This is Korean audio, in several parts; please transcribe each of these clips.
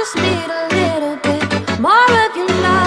just need a little bit more of your love.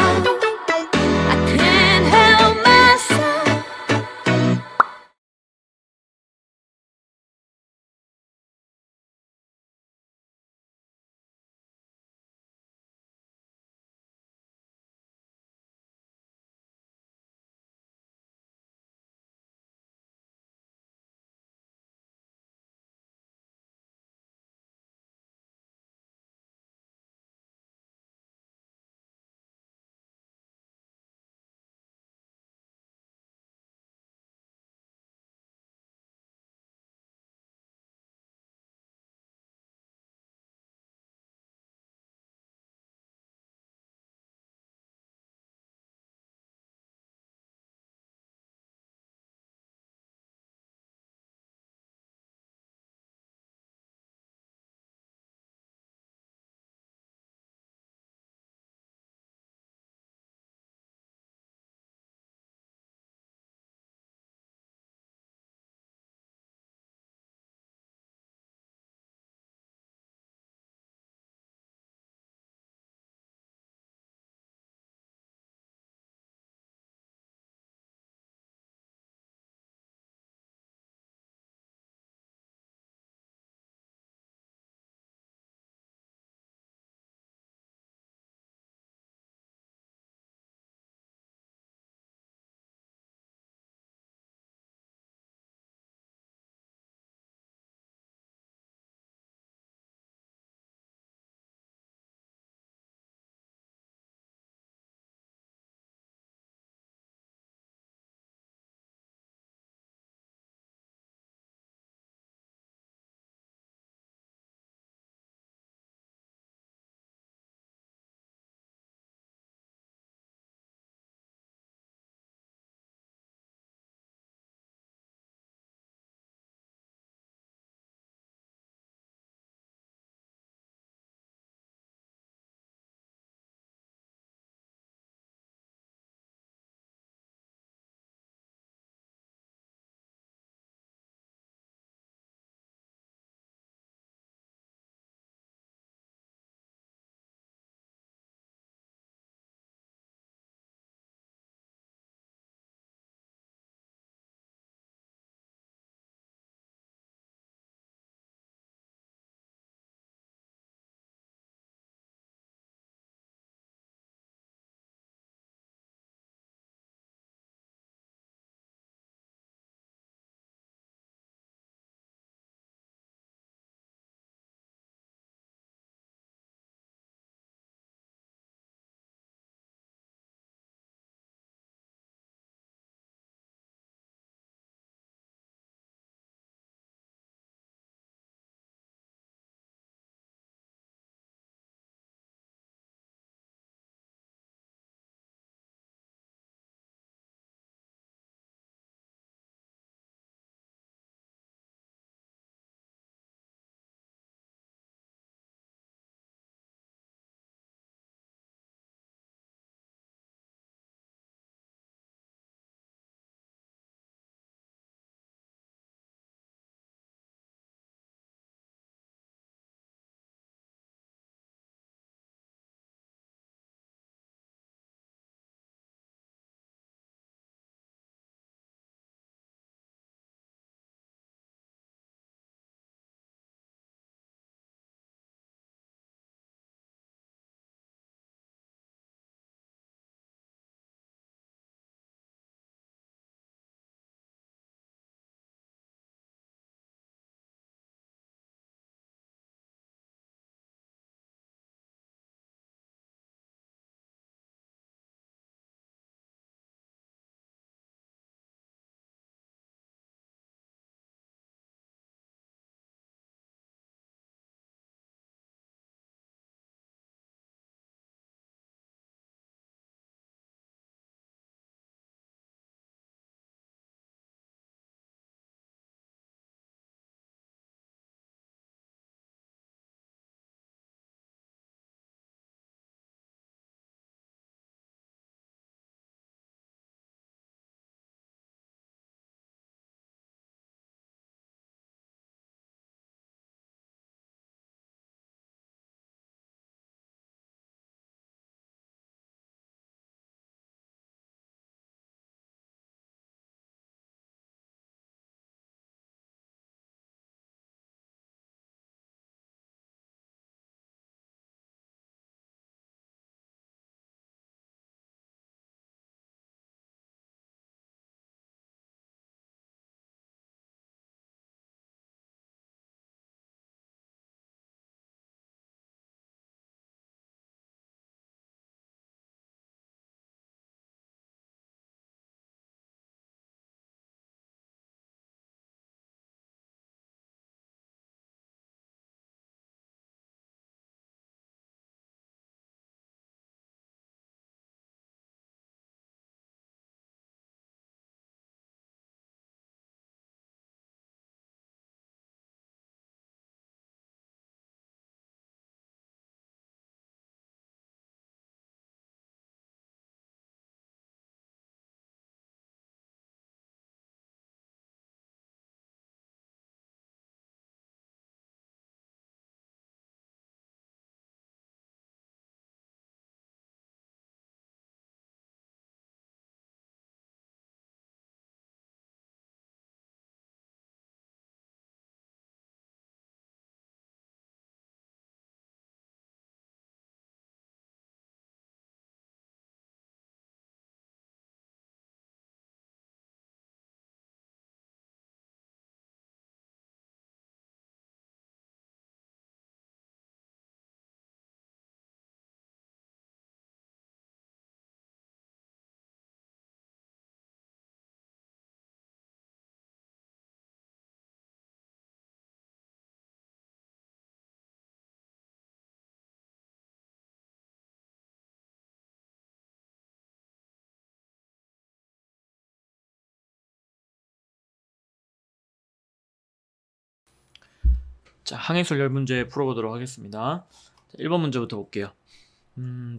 자, 항해술 열 문제 풀어보도록 하겠습니다. 자, 1번 문제부터 볼게요.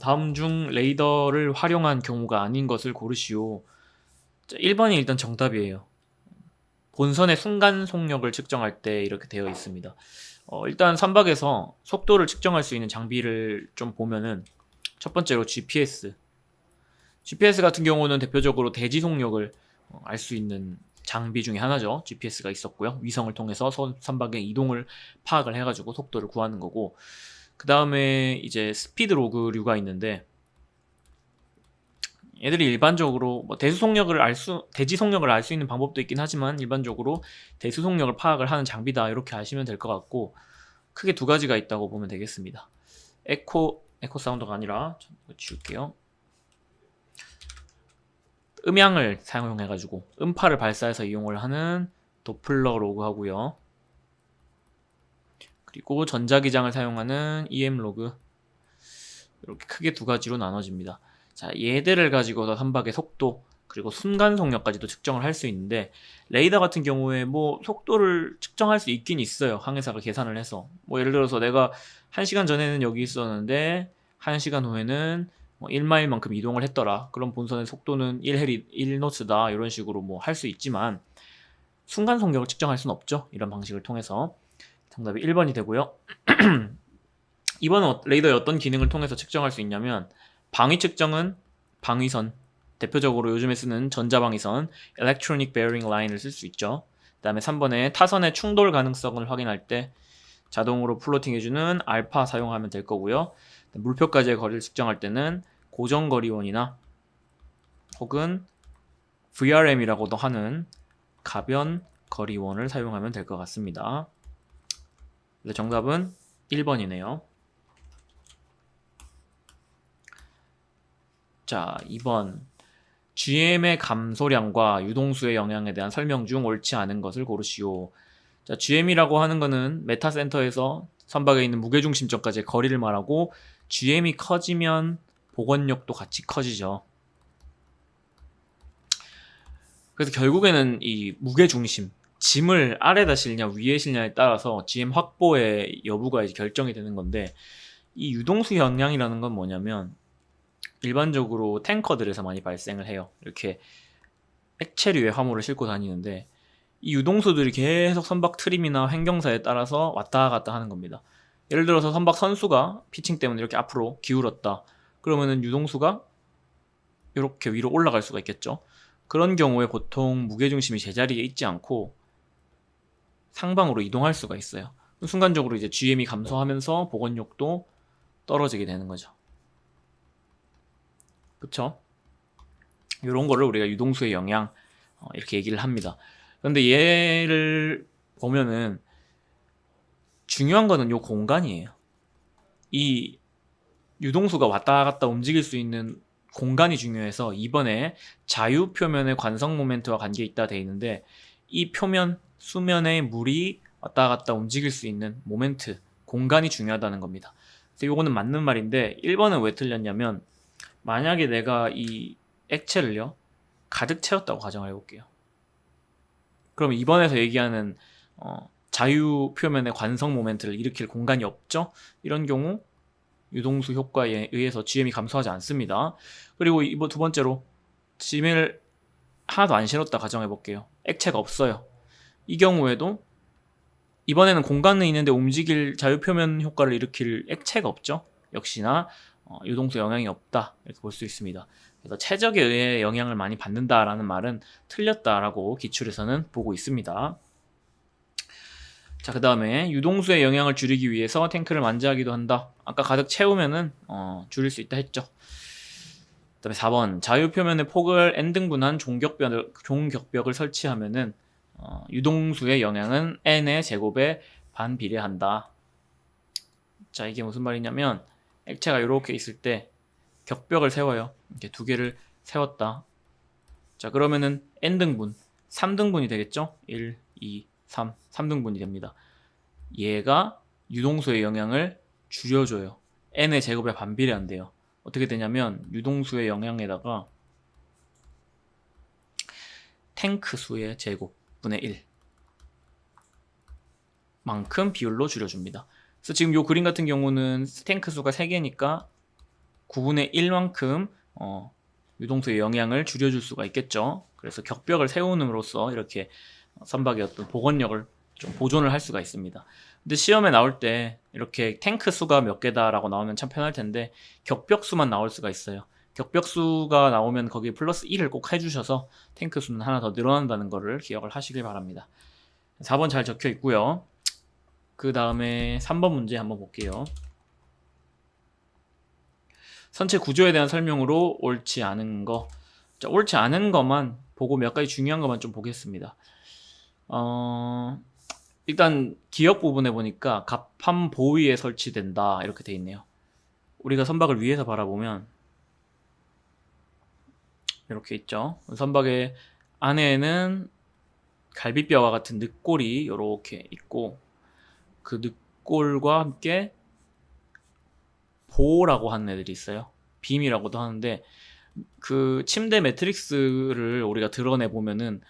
다음 중 레이더를 활용한 경우가 아닌 것을 고르시오. 자, 1번이 일단 정답이에요. 본선의 순간 속력을 측정할 때 이렇게 되어 있습니다. 일단 선박에서 속도를 측정할 수 있는 장비를 좀 보면은 첫 번째로 GPS. GPS 같은 경우는 대표적으로 대지 속력을 알 수 있는 장비 중에 하나죠. GPS가 있었고요. 위성을 통해서 선박의 이동을 파악을 해가지고 속도를 구하는 거고, 그 다음에 이제 스피드 로그류가 있는데, 얘들이 일반적으로 뭐 대지 속력을 알 수 있는 방법도 있긴 하지만 일반적으로 대수 속력을 파악을 하는 장비다, 이렇게 아시면 될 것 같고, 크게 두 가지가 있다고 보면 되겠습니다. 에코 사운드가 아니라 지울게요. 음향을 사용해가지고 음파를 발사해서 이용을 하는 도플러 로그 하고요. 그리고 전자기장을 사용하는 EM 로그, 이렇게 크게 두 가지로 나눠집니다. 자, 얘들을 가지고서 선박의 속도 그리고 순간 속력까지도 측정을 할 수 있는데, 레이더 같은 경우에 뭐 속도를 측정할 수 있긴 있어요. 항해사가 계산을 해서 뭐 예를 들어서 내가 1시간 전에는 여기 있었는데 1시간 후에는 뭐 1마일만큼 이동을 했더라. 그럼 본선의 속도는 1노츠다. 이런 식으로 뭐 할 수 있지만 순간 속력을 측정할 수는 없죠. 이런 방식을 통해서. 정답이 1번이 되고요. 2번은 레이더의 어떤 기능을 통해서 측정할 수 있냐면, 방위 측정은 방위선, 대표적으로 요즘에 쓰는 전자방위선 Electronic Bearing Line을 쓸 수 있죠. 그 다음에 3번에 타선의 충돌 가능성을 확인할 때 자동으로 플로팅 해주는 알파 사용하면 될 거고요. 물표까지의 거리를 측정할 때는 고정거리원이나 혹은 VRM이라고도 하는 가변 거리원을 사용하면 될 것 같습니다. 정답은 1번이네요. 자, 2번. GM의 감소량과 유동수의 영향에 대한 설명 중 옳지 않은 것을 고르시오. 자, GM이라고 하는 거는 메타센터에서 선박에 있는 무게중심점까지의 거리를 말하고, GM이 커지면 복원력도 같이 커지죠. 그래서 결국에는 이 무게중심, 짐을 아래다 실냐 위에 실냐에 따라서 GM 확보의 여부가 이제 결정이 되는 건데, 이 유동수 영향이라는 건 뭐냐면 일반적으로 탱커들에서 많이 발생을 해요. 이렇게 액체류의 화물을 싣고 다니는데 이 유동수들이 계속 선박 트림이나 횡경사에 따라서 왔다 갔다 하는 겁니다. 예를 들어서 선박 선수가 피칭 때문에 이렇게 앞으로 기울었다. 그러면은 유동수가 이렇게 위로 올라갈 수가 있겠죠. 그런 경우에 보통 무게중심이 제자리에 있지 않고 상방으로 이동할 수가 있어요. 순간적으로 이제 GM이 감소하면서 복원력도 떨어지게 되는 거죠. 그쵸? 이런 거를 우리가 유동수의 영향, 이렇게 얘기를 합니다. 그런데 얘를 보면은 중요한 거는 요 공간이에요. 이 유동수가 왔다 갔다 움직일 수 있는 공간이 중요해서 2번에 자유 표면의 관성 모멘트와 관계 있다 돼 있는데, 이 표면 수면의 물이 왔다 갔다 움직일 수 있는 모멘트, 공간이 중요하다는 겁니다. 그래서 요거는 맞는 말인데 1번은 왜 틀렸냐면, 만약에 내가 이 액체를요 가득 채웠다고 가정을 해볼게요. 그럼 2번에서 얘기하는 자유 표면의 관성 모멘트를 일으킬 공간이 없죠. 이런 경우 유동수 효과에 의해서 GM이 감소하지 않습니다. 그리고 두 번째로 짐을 하나도 안 실었다 가정해볼게요. 액체가 없어요. 이 경우에도 이번에는 공간은 있는데 움직일 자유표면 효과를 일으킬 액체가 없죠. 역시나 유동수 영향이 없다, 이렇게 볼 수 있습니다. 그래서 최적에 의해 영향을 많이 받는다라는 말은 틀렸다라고 기출에서는 보고 있습니다. 자, 그 다음에 유동수의 영향을 줄이기 위해서 탱크를 만지하기도 한다. 아까 가득 채우면은 줄일 수 있다 했죠. 그 다음에 4번 자유표면의 폭을 n등분한 종격벽을 설치하면은 유동수의 영향은 n의 제곱에 반비례한다. 자, 이게 무슨 말이냐면 액체가 이렇게 있을 때 격벽을 세워요. 이렇게 두 개를 세웠다. 자, 그러면은 n등분 3등분이 되겠죠. 1, 2, 3, 3등분이 됩니다. 얘가 유동수의 영향을 줄여줘요. n의 제곱에 반비례한대요. 어떻게 되냐면 유동수의 영향에다가 탱크 수의 제곱 분의 1, 만큼 비율로 줄여줍니다. 그래서 지금 요 그림 같은 경우는 탱크 수가 3개니까 9분의 1만큼 유동수의 영향을 줄여줄 수가 있겠죠. 그래서 격벽을 세우는으로써 이렇게 선박의 어떤 복원력을 좀 보존을 할 수가 있습니다. 근데 시험에 나올 때 이렇게 탱크 수가 몇 개다라고 나오면 참 편할 텐데 격벽 수만 나올 수가 있어요. 격벽 수가 나오면 거기에 플러스 1을 꼭 해주셔서 탱크 수는 하나 더 늘어난다는 것을 기억을 하시길 바랍니다. 4번 잘 적혀 있고요. 그 다음에 3번 문제 한번 볼게요. 선체 구조에 대한 설명으로 옳지 않은 거. 자, 옳지 않은 것만 보고 몇 가지 중요한 것만 좀 보겠습니다. 일단 기역 부분에 보니까 갑판 보위에 설치된다 이렇게 돼 있네요. 우리가 선박을 위에서 바라보면 이렇게 있죠. 선박의 안에는 갈비뼈와 같은 늑골이 이렇게 있고 그 늑골과 함께 보라고 하는 애들이 있어요. 빔이라고도 하는데 그 침대 매트릭스를 우리가 드러내 보면은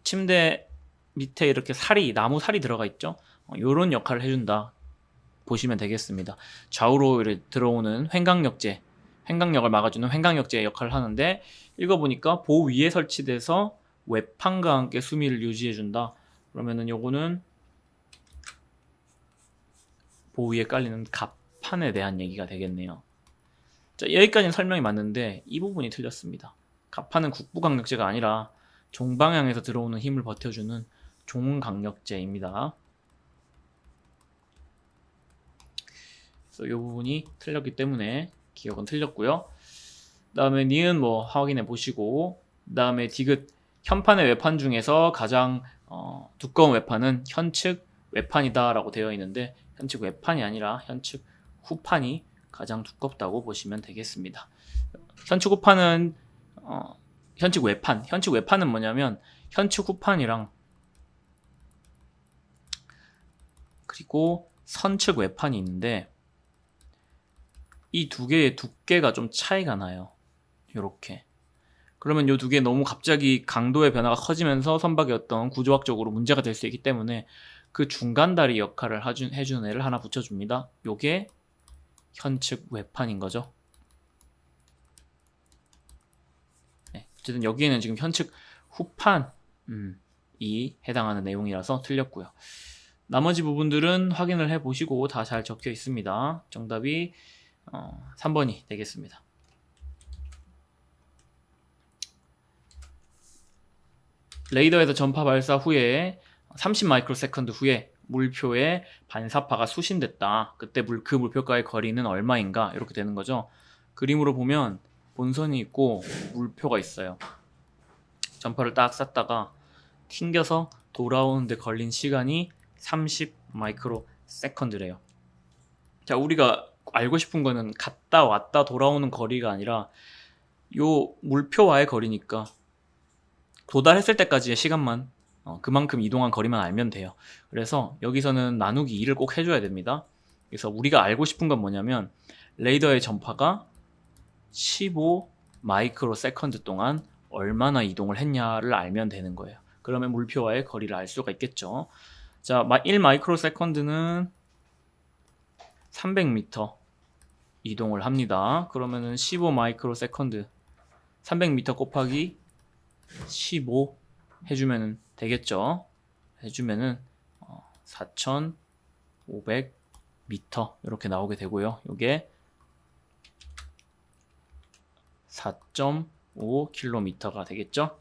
침대 밑에 이렇게 살이 나무 살이 들어가 있죠. 요런 역할을 해준다 보시면 되겠습니다. 좌우로 들어오는 횡강력을 막아주는 횡강력제 역할을 하는데 읽어보니까 보 위에 설치돼서 외판과 함께 수미를 유지해준다. 그러면은 요거는 보 위에 깔리는 갑판에 대한 얘기가 되겠네요. 자, 여기까지는 설명이 맞는데 이 부분이 틀렸습니다. 갑판은 국부강력제가 아니라 종방향에서 들어오는 힘을 버텨주는 종강력제입니다. 그래서 이 부분이 틀렸기 때문에 기억은 틀렸고요. 그 다음에 니은 뭐 확인해 보시고, 그 다음에 디귿 현판의 외판 중에서 가장 두꺼운 외판은 현측 외판이다 라고 되어 있는데 현측 외판이 아니라 현측 후판이 가장 두껍다고 보시면 되겠습니다. 현측 후판은 현측 외판은 뭐냐면 현측 후판이랑 그리고 선측 외판이 있는데 이 두 개의 두께가 좀 차이가 나요. 요렇게. 그러면 요 두 개 너무 갑자기 강도의 변화가 커지면서 선박의 어떤 구조학적으로 문제가 될 수 있기 때문에 그 중간다리 역할을 해주는 애를 하나 붙여줍니다. 요게 현측 외판인 거죠. 네, 어쨌든 여기에는 지금 현측 후판이 해당하는 내용이라서 틀렸고요. 나머지 부분들은 확인을 해보시고 다 잘 적혀 있습니다. 정답이 3번이 되겠습니다. 레이더에서 전파 발사 후에 30 마이크로세컨드 후에 물표에 반사파가 수신됐다. 그때 그 물표과의 거리는 얼마인가? 이렇게 되는 거죠. 그림으로 보면 본선이 있고 물표가 있어요. 전파를 딱 쐈다가 튕겨서 돌아오는데 걸린 시간이 30 마이크로세컨드래요. 자, 우리가 알고 싶은 거는 갔다 왔다 돌아오는 거리가 아니라 요 물표와의 거리니까 도달했을 때까지의 시간만 그만큼 이동한 거리만 알면 돼요. 그래서 여기서는 나누기 2를 꼭 해줘야 됩니다. 그래서 우리가 알고 싶은 건 뭐냐면 레이더의 전파가 15 마이크로 세컨드 동안 얼마나 이동을 했냐를 알면 되는 거예요. 그러면 물표와의 거리를 알 수가 있겠죠. 자, 1 마이크로 세컨드는 300m 이동을 합니다. 그러면은 15 마이크로 세컨드 300m 곱하기 15 해주면 되겠죠. 해주면은 4,500m 이렇게 나오게 되고요. 이게 4.5km가 되겠죠.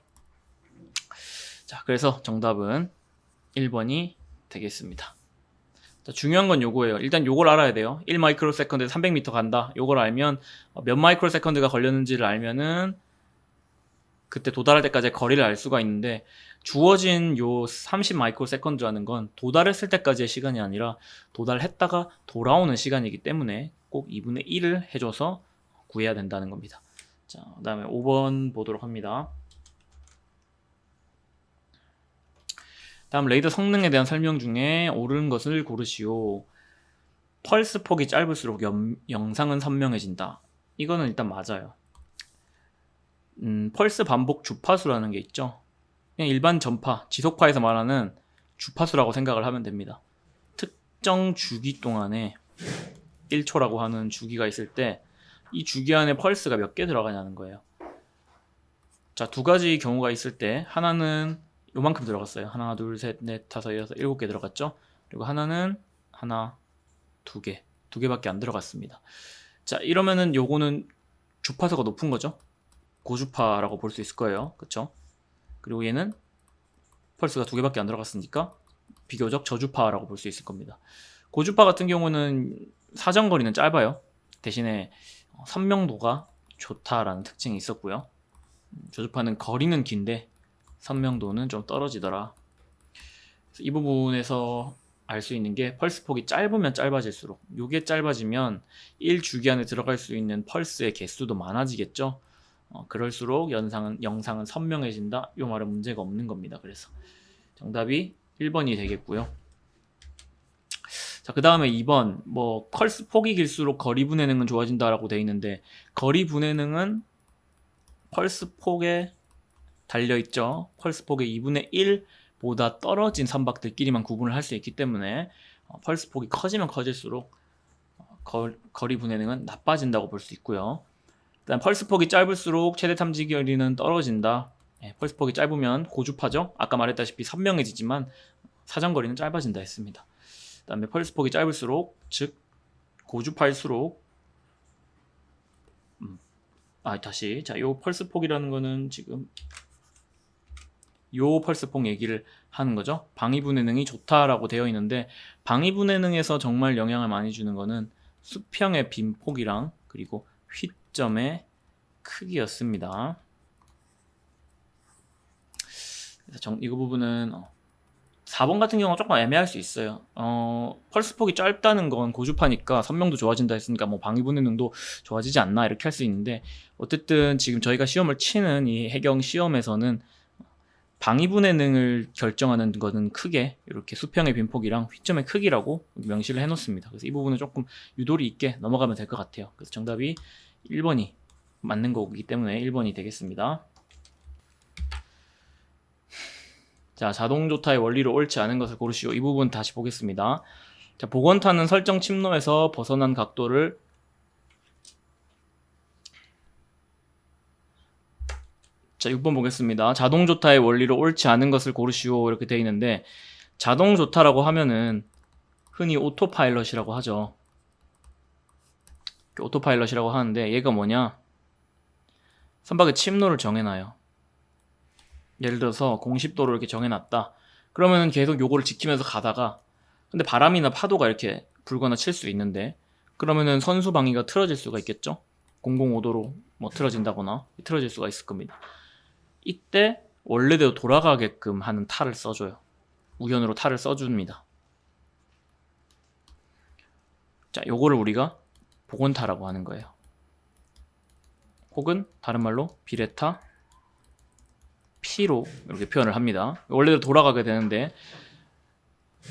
자, 그래서 정답은 1번이 되겠습니다. 자, 중요한 건 요거예요. 일단 요걸 알아야 돼요. 1 마이크로 세컨드에 300m 간다. 요걸 알면 몇 마이크로 세컨드가 걸렸는지를 알면은 그때 도달할 때까지의 거리를 알 수가 있는데 주어진 요 30 마이크로 세컨드라는 건 도달했을 때까지의 시간이 아니라 도달했다가 돌아오는 시간이기 때문에 꼭 2분의 1을 해줘서 구해야 된다는 겁니다. 자, 그 다음에 5번 보도록 합니다. 다음 레이더 성능에 대한 설명 중에 옳은 것을 고르시오. 펄스 폭이 짧을수록 영상은 선명해진다. 이거는 일단 맞아요. 펄스 반복 주파수라는 게 있죠. 그냥 일반 전파, 지속파에서 말하는 주파수라고 생각을 하면 됩니다. 특정 주기 동안에 1초라고 하는 주기가 있을 때 이 주기 안에 펄스가 몇 개 들어가냐는 거예요. 자, 두 가지 경우가 있을 때 하나는 요만큼 들어갔어요. 하나, 둘, 셋, 넷, 다섯, 여섯, 7개 들어갔죠. 그리고 하나는 하나, 두 개밖에 안 들어갔습니다. 자, 이러면은 요거는 주파수가 높은 거죠. 고주파라고 볼 수 있을 거예요. 그쵸? 그리고 얘는 펄스가 2개밖에 안 들어갔으니까 비교적 저주파라고 볼 수 있을 겁니다. 고주파 같은 경우는 사정거리는 짧아요. 대신에 선명도가 좋다라는 특징이 있었고요. 저주파는 거리는 긴데 선명도는 좀 떨어지더라. 이 부분에서 알 수 있는 게 펄스 폭이 짧으면 짧아질수록, 요게 짧아지면 1주기 안에 들어갈 수 있는 펄스의 개수도 많아지겠죠. 그럴수록 영상은 선명해진다. 이 말은 문제가 없는 겁니다. 그래서 정답이 1번이 되겠고요. 자, 그 다음에 2번, 펄스 폭이 길수록 거리 분해능은 좋아진다라고 되어 있는데, 거리 분해능은 펄스 폭에 달려있죠. 펄스 폭의 2분의 1보다 떨어진 선박들끼리만 구분을 할 수 있기 때문에 펄스 폭이 커지면 커질수록 거리 분해능은 나빠진다고 볼 수 있고요. 일단 펄스 폭이 짧을수록 최대 탐지 거리는 떨어진다. 펄스 폭이 짧으면 고주파죠. 아까 말했다시피 선명해지지만 사정거리는 짧아진다 했습니다. 그 다음에 펄스 폭이 짧을수록, 즉 고주파일수록 요 펄스 폭이라는 거는 지금 요 펄스 폭 얘기를 하는 거죠. 방위 분해능이 좋다라고 되어 있는데, 방위 분해능에서 정말 영향을 많이 주는 거는 수평의 빈폭이랑 그리고 휘점의 크기였습니다. 그래서 이거 부분은 4번 같은 경우는 조금 애매할 수 있어요. 펄스 폭이 짧다는 건 고주파니까 선명도 좋아진다 했으니까 방위 분해능도 좋아지지 않나 이렇게 할 수 있는데, 어쨌든 지금 저희가 시험을 치는 이 해경 시험에서는 방위 분해능을 결정하는 것은 크게 이렇게 수평의 빈폭이랑 휘점의 크기라고 명시를 해놓습니다. 그래서 이 부분은 조금 유도리 있게 넘어가면 될 것 같아요. 그래서 정답이 1번이 맞는 거기 때문에 1번이 되겠습니다. 자, 자동조타의 원리로 옳지 않은 것을 고르시오. 이 부분 다시 보겠습니다. 자, 복원타는 설정 침로에서 벗어난 각도를 자, 6번 보겠습니다. 자동조타의 원리로 옳지 않은 것을 고르시오. 이렇게 되어 있는데, 자동조타라고 하면은 흔히 오토파일럿이라고 하죠. 오토파일럿이라고 하는데, 얘가 뭐냐? 선박의 침로를 정해놔요. 예를 들어서 공식도로 이렇게 정해놨다. 그러면은 계속 요거를 지키면서 가다가, 근데 바람이나 파도가 이렇게 불거나 칠 수 있는데, 그러면은 선수 방위가 틀어질 수가 있겠죠? 005도로 틀어진다거나 틀어질 수가 있을 겁니다. 이때 원래대로 돌아가게끔 하는 탈을 써줘요. 우연으로 탈을 써줍니다. 자, 요거를 우리가 복원타라고 하는 거예요. 혹은 다른 말로 비레타 P로 이렇게 표현을 합니다. 원래대로 돌아가게 되는데,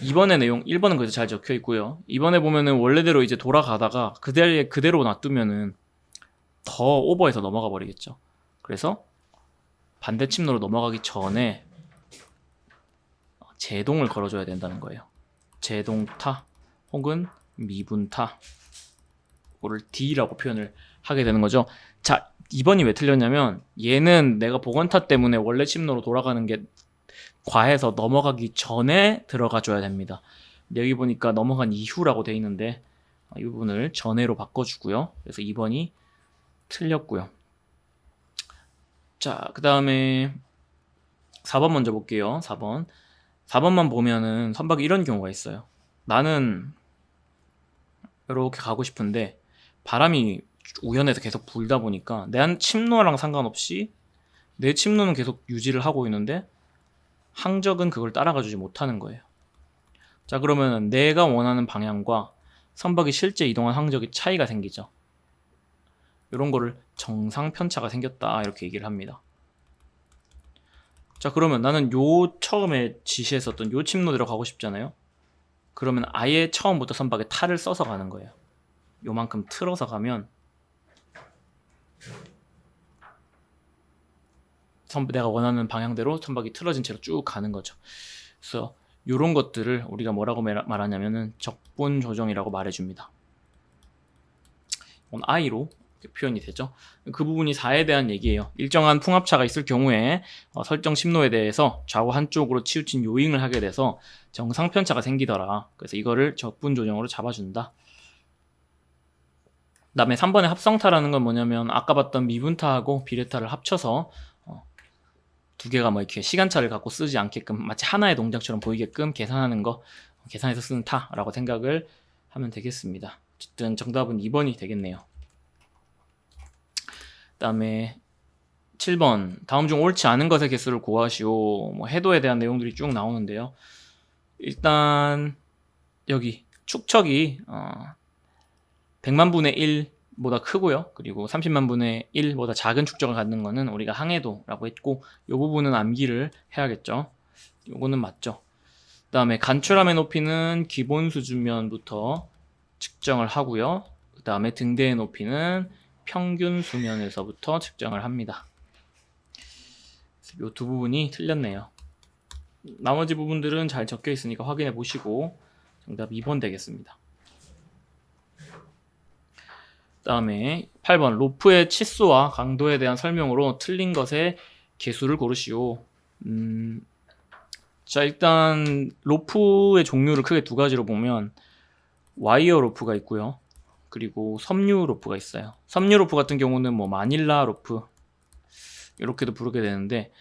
2번의 내용, 1번은 그래도 잘 적혀 있고요. 2번에 보면은 원래대로 이제 돌아가다가 그대로 놔두면은 더 오버해서 넘어가 버리겠죠. 그래서 반대 침로로 넘어가기 전에 제동을 걸어줘야 된다는 거예요. 제동타 혹은 미분타, 이거를 D라고 표현을 하게 되는 거죠. 자, 2번이 왜 틀렸냐면, 얘는 내가 복원타 때문에 원래 침로로 돌아가는 게 과해서 넘어가기 전에 들어가 줘야 됩니다. 여기 보니까 넘어간 이후라고 돼 있는데, 이 부분을 전에로 바꿔주고요. 그래서 2번이 틀렸고요. 자, 그 다음에 4번 먼저 볼게요. 4번만 보면은 선박이 이런 경우가 있어요. 나는 이렇게 가고 싶은데 바람이 우연해서 계속 불다 보니까 내 침로랑 상관없이 내 침로는 계속 유지를 하고 있는데 항적은 그걸 따라가 주지 못하는 거예요. 자, 그러면 내가 원하는 방향과 선박이 실제 이동한 항적이 차이가 생기죠. 이런 거를 정상 편차가 생겼다 이렇게 얘기를 합니다. 자, 그러면 나는 처음에 지시했었던 요 침로대로 가고 싶잖아요. 그러면 아예 처음부터 선박에 탈을 써서 가는 거예요. 요만큼 틀어서 가면 내가 원하는 방향대로 선박이 틀어진 채로 쭉 가는 거죠. 그래서 이런 것들을 우리가 뭐라고 말하냐면은 적분 조정이라고 말해줍니다. 이건 I로 표현이 되죠. 그 부분이 4에 대한 얘기예요. 일정한 풍압차가 있을 경우에 설정 심로에 대해서 좌우 한쪽으로 치우친 요잉을 하게 돼서 정상편차가 생기더라. 그래서 이거를 적분 조정으로 잡아준다. 그 다음에 3번의 합성타라는 건 뭐냐면 아까 봤던 미분타하고 비례타를 합쳐서 두 개가 뭐 이렇게 시간차를 갖고 쓰지 않게끔 마치 하나의 동작처럼 보이게끔 계산하는 거, 계산해서 쓰는 타라고 생각을 하면 되겠습니다. 어쨌든 정답은 2번이 되겠네요. 그 다음에 7번 다음 중 옳지 않은 것의 개수를 구하시오. 뭐 해도에 대한 내용들이 쭉 나오는데요. 일단 여기 축척이 100만 분의 1보다 크고요. 그리고 30만 분의 1보다 작은 축적을 갖는 거는 우리가 항해도라고 했고, 이 부분은 암기를 해야겠죠. 요거는 맞죠. 그 다음에 간추람의 높이는 기본 수준면부터 측정을 하고요. 그 다음에 등대의 높이는 평균 수면에서부터 측정을 합니다. 이 두 부분이 틀렸네요. 나머지 부분들은 잘 적혀 있으니까 확인해 보시고 정답 2번 되겠습니다. 다음에 8번 로프의 치수와 강도에 대한 설명으로 틀린 것의 개수를 고르시오. 자, 일단 로프의 종류를 크게 두 가지로 보면 와이어 로프가 있고요. 그리고 섬유 로프가 있어요. 섬유 로프 같은 경우는 뭐 마닐라 로프 이렇게도 부르게 되는데,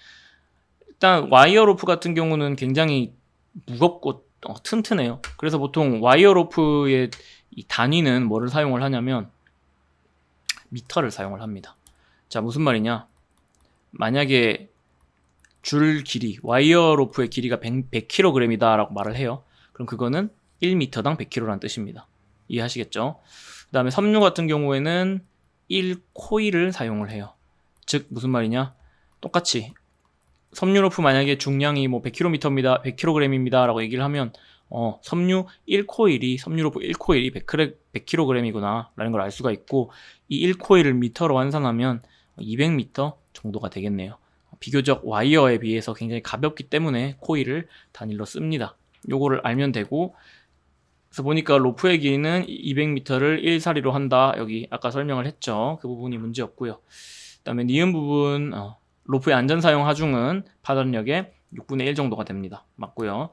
일단 와이어 로프 같은 경우는 굉장히 무겁고 튼튼해요. 그래서 보통 와이어 로프의 이 단위는 뭐를 사용을 하냐면 미터를 사용을 합니다. 자, 무슨 말이냐? 만약에 줄 길이, 와이어 로프의 길이가 100kg이다 라고 말을 해요. 그럼 그거는 1m당 100kg라는 뜻입니다. 이해하시겠죠? 그 다음에 섬유 같은 경우에는 1코일을 사용을 해요. 즉 무슨 말이냐? 똑같이 섬유 로프 만약에 중량이 뭐 100kg입니다, 100kg입니다 라고 얘기를 하면 섬유 1코일이, 섬유 로프 1코일이 100kg이구나 라는 걸 알 수가 있고, 이 1코일을 미터로 환산하면 200m 정도가 되겠네요. 비교적 와이어에 비해서 굉장히 가볍기 때문에 코일을 단일로 씁니다. 요거를 알면 되고, 그래서 보니까 로프의 길이는 200m를 1사리로 한다. 여기 아까 설명을 했죠. 그 부분이 문제 없고요. 그 다음에 니은 부분, 로프의 안전 사용 하중은 파단력의 6분의 1 정도가 됩니다. 맞고요.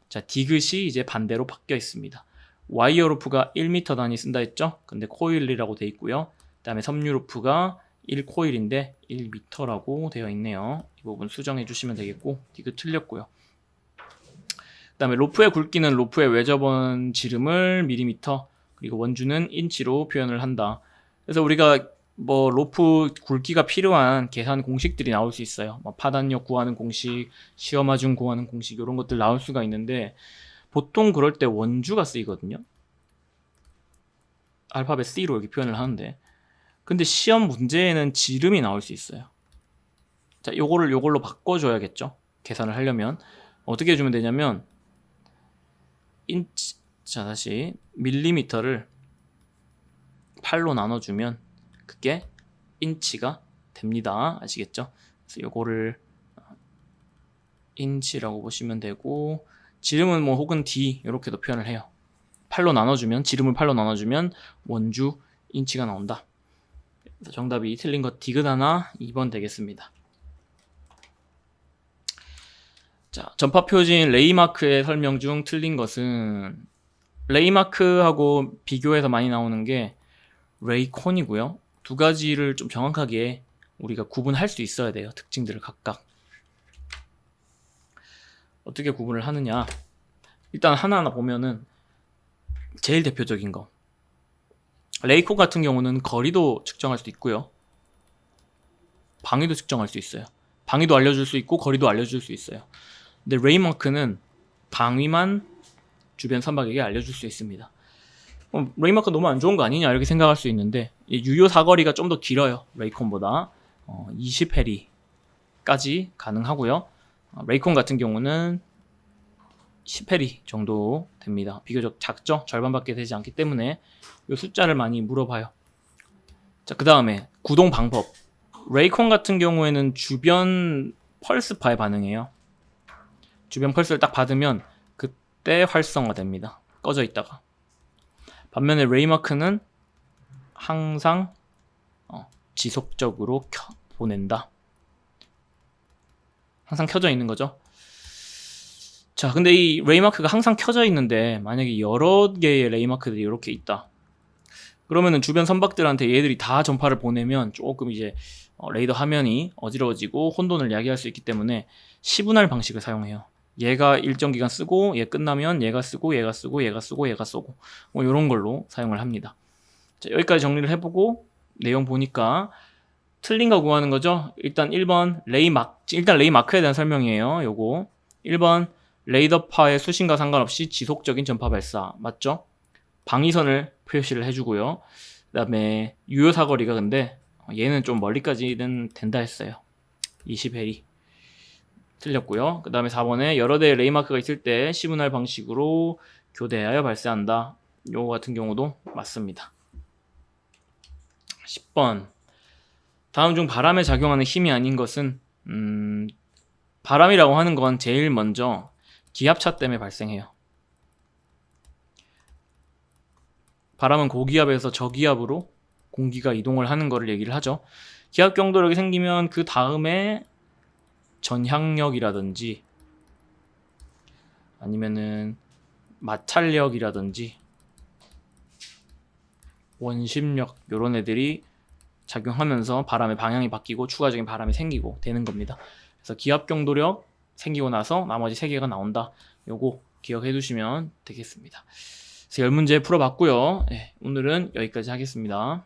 자, 디귿이 이제 반대로 바뀌어 있습니다. 와이어 로프가 1m 단위 쓴다 했죠? 근데 코일이라고 되어 있고요. 그 다음에 섬유 로프가 1코일인데 1m라고 되어 있네요. 이 부분 수정해 주시면 되겠고, 디귿 틀렸고요. 그 다음에 로프의 굵기는 로프의 외접원 지름을 밀리미터, 그리고 원주는 인치로 표현을 한다. 그래서 우리가 뭐 로프 굵기가 필요한 계산 공식들이 나올 수 있어요. 뭐 파단력 구하는 공식, 시험 하중 구하는 공식, 이런 것들 나올 수가 있는데, 보통 그럴 때 원주가 쓰이거든요. 알파벳 C로 이렇게 표현을 하는데, 근데 시험 문제에는 지름이 나올 수 있어요. 자, 요걸로 바꿔줘야겠죠. 계산을 하려면 어떻게 해주면 되냐면, 인치, 자 다시 밀리미터를 8로 나눠주면 그게 인치가 됩니다. 아시겠죠? 그래서 요거를 인치라고 보시면 되고, 지름은 뭐 혹은 D 이렇게도 표현을 해요. 8로 나눠주면, 지름을 8로 나눠주면 원주 인치가 나온다. 그래서 정답이 틀린 것 디귿 하나 2번 되겠습니다. 자, 전파 표지인 레이마크의 설명 중 틀린 것은, 레이마크하고 비교해서 많이 나오는 게 레이콘이고요. 두 가지를 좀 정확하게 우리가 구분할 수 있어야 돼요. 특징들을 각각. 어떻게 구분을 하느냐? 일단 하나하나 보면은 제일 대표적인 거, 레이콘 같은 경우는 거리도 측정할 수 있고요. 방위도 측정할 수 있어요. 방위도 알려줄 수 있고 거리도 알려줄 수 있어요. 근데 레이마크는 방위만 주변 선박에게 알려줄 수 있습니다. 레이마크 너무 안 좋은 거 아니냐 이렇게 생각할 수 있는데, 유효 사거리가 좀 더 길어요. 레이콘보다 20해리까지 가능하고요. 레이콘 같은 경우는 10해리 정도 됩니다. 비교적 작죠? 절반밖에 되지 않기 때문에 이 숫자를 많이 물어봐요. 자, 그 다음에 구동 방법. 레이콘 같은 경우에는 주변 펄스파에 반응해요. 주변 펄스를 딱 받으면 때 활성화됩니다. 꺼져 있다가. 반면에 레이마크는 항상 지속적으로 보낸다. 항상 켜져 있는 거죠. 자, 근데 이 레이마크가 항상 켜져 있는데 만약에 여러 개의 레이마크들이 이렇게 있다. 그러면은 주변 선박들한테 얘들이 다 전파를 보내면 조금 이제 레이더 화면이 어지러워지고 혼돈을 야기할 수 있기 때문에 시분할 방식을 사용해요. 얘가 일정 기간 쓰고 얘 끝나면 얘가 쓰고 얘가 쓰고 얘가 쓰고 얘가 쏘고 뭐 이런 걸로 사용을 합니다. 자, 여기까지 정리를 해보고 내용 보니까 틀린 거 구하는 거죠. 일단 1번 일단 레이마크에 대한 설명이에요. 요거 1번 레이더파의 수신과 상관없이 지속적인 전파 발사 맞죠? 방위선을 표시를 해주고요. 그 다음에 유효 사거리가 근데 얘는 좀 멀리까지는 된다 했어요. 20해리 틀렸고요. 그 다음에 4번에 여러 대의 레이마크가 있을 때 시분할 방식으로 교대하여 발사한다. 요거 같은 경우도 맞습니다. 10번 다음 중 바람에 작용하는 힘이 아닌 것은 바람이라고 하는 건 제일 먼저 기압차 때문에 발생해요. 바람은 고기압에서 저기압으로 공기가 이동을 하는 거를 얘기를 하죠. 기압 경도력이 생기면 그 다음에 전향력이라든지 아니면은 마찰력이라든지 원심력 요런 애들이 작용하면서 바람의 방향이 바뀌고 추가적인 바람이 생기고 되는 겁니다. 그래서 기압 경도력 생기고 나서 나머지 3개가 나온다. 요거 기억해 두시면 되겠습니다. 그래서 10문제 풀어봤고요. 네, 오늘은 여기까지 하겠습니다.